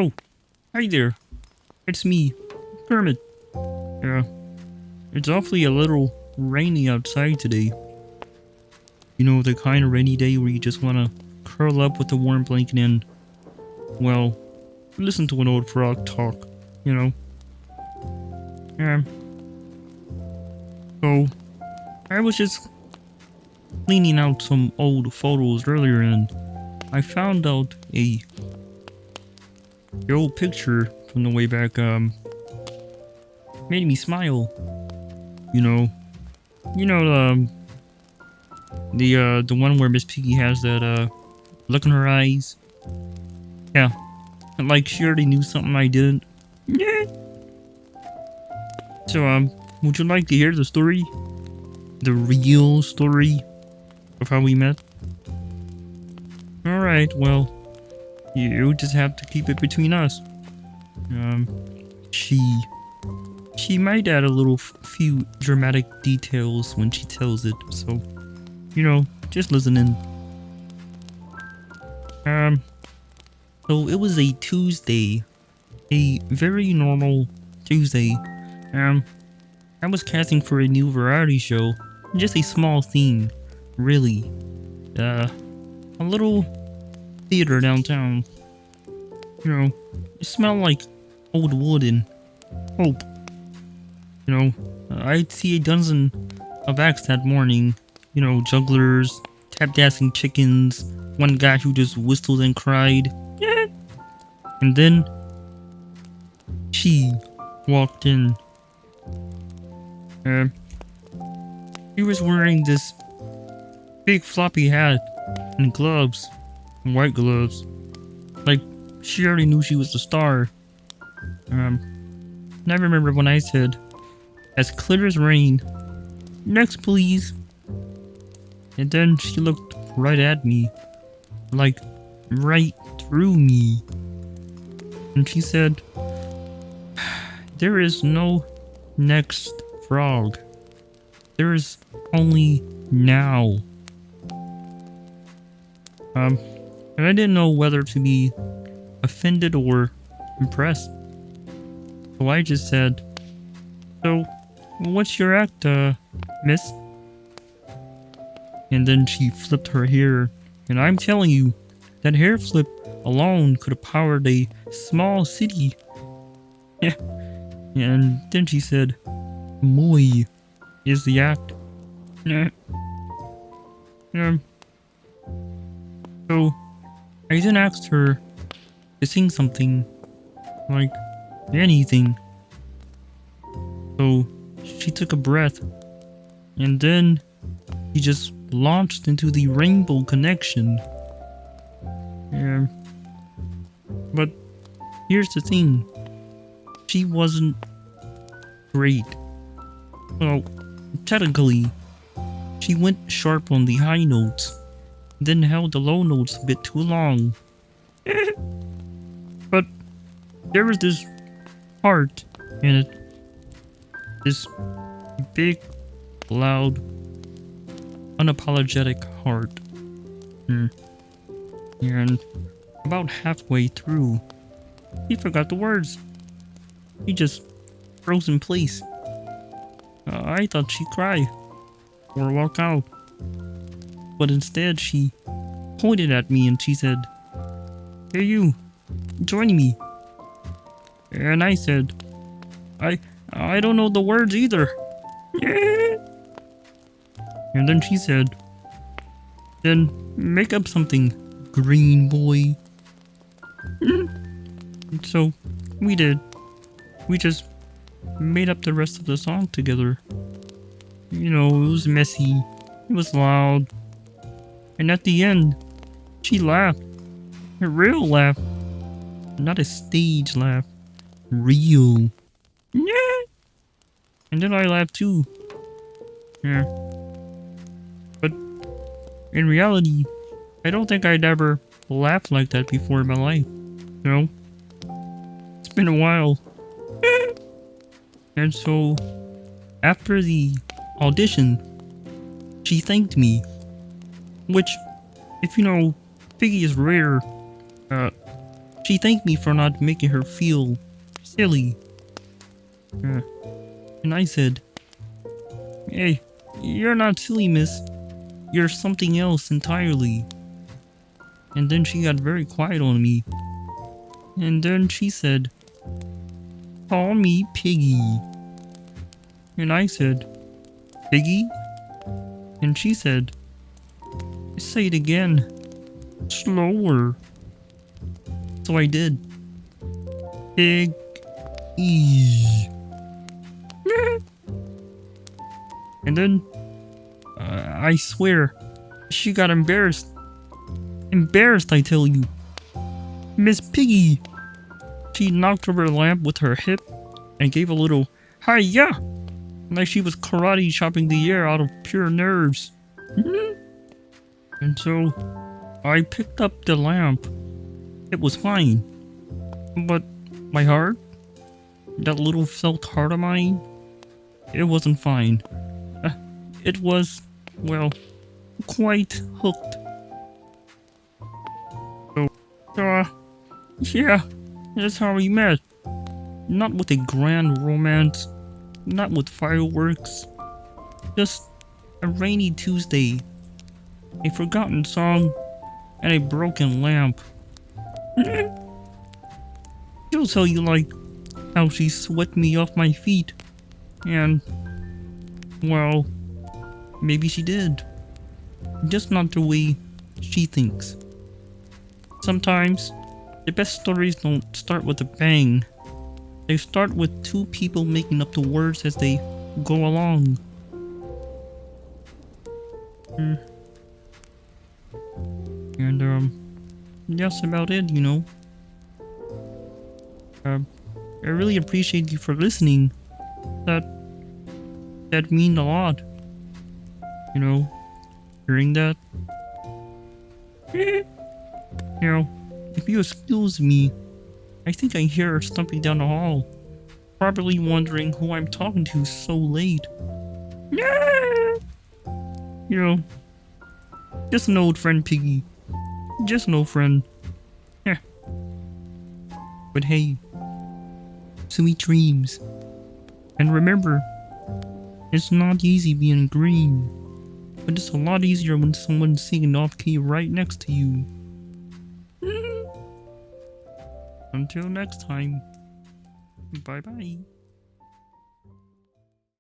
Oh, hi there. It's me, Kermit. Yeah, it's awfully a little rainy outside today. You know, the kind of rainy day where you just want to curl up with a warm blanket and, well, listen to an old frog talk, you know? Yeah. So, I was just cleaning out some old photos earlier and I found out a old picture from the way back, made me smile. You know, the one where Miss Piggy has that, look in her eyes. Yeah, like she already knew something I didn't. Yeah. So, would you like to hear the story? The real story of how we met? Alright, well, you just have to keep it between us. Um, she... She might add a little few dramatic details when she tells it, so, you know, just listen in. So it was a Tuesday. A very normal Tuesday. I was casting for a new variety show. Just a small theme, really. A little theater downtown. You know, it smelled like old wood and hope. You know, I'd see a dozen of acts that morning. You know, jugglers, tap dancing chickens, one guy who just whistled and cried. Yeah. And then she walked in. He was wearing this big floppy hat and gloves, and white gloves. Like, she already knew she was the star. And I remember when I said, as clear as rain, next please. And then she looked right at me, like right through me. And she said, there is no next frog. There is only now. And I didn't know whether to be offended or impressed. So I just said, so, what's your act, miss? And then she flipped her hair, and I'm telling you, that hair flip alone could have powered a small city. Yeah. And then she said, Moi is the act. Yeah. So, I then asked her to sing something, like anything. So, she took a breath, and then she just launched into the Rainbow Connection. Yeah. But here's the thing. She wasn't great. Well, technically, she went sharp on the high notes, then held the low notes a bit too long. But there was this heart in it. This big, loud, unapologetic heart. And about halfway through, he forgot the words. He just froze in place. I thought she'd cry or walk out. But instead she pointed at me and she said, hey you, join me. And I said, I don't know the words either. And then she said, then make up something, green boy. So we did. We just made up the rest of the song together. You know, it was messy. It was loud. And at the end, she laughed. A real laugh. Not a stage laugh. Real. Yeah. And then I laughed too. Yeah. But in reality, I don't think I'd ever laughed like that before in my life. You know? It's been a while. And so, after the audition, she thanked me. Which, if you know, Piggy is rare. She thanked me for not making her feel silly. And I said, "Hey, you're not silly, miss. You're something else entirely." And then she got very quiet on me. And then she said, "Call me Piggy." And I said, "Piggy?" And she said, "Say it again. Slower." So I did. Pig. E. And then, I swear, she got embarrassed. Embarrassed, I tell you. Miss Piggy. She knocked over the lamp with her hip and gave a little hi-ya, like she was karate chopping the air out of pure nerves. And so, I picked up the lamp. It was fine. But my heart, that little felt heart of mine, it wasn't fine. It was, well, quite hooked. So, yeah, that's how we met. Not with a grand romance, not with fireworks, just a rainy Tuesday, a forgotten song, and a broken lamp. She'll tell you like how she swept me off my feet, and, well, maybe she did. Just not the way she thinks. Sometimes, the best stories don't start with a bang. They start with two people making up the words as they go along. And, that's about it, you know. I really appreciate you for listening. That means a lot. You know, hearing that. You know, if you excuse me, I think I hear her stumping down the hall, probably wondering who I'm talking to so late. You know, just an old friend, Piggy. Just an old friend. Yeah. But hey, sweet dreams. And remember, it's not easy being green, but it's a lot easier when someone's singing off key right next to you. Until next time, bye bye.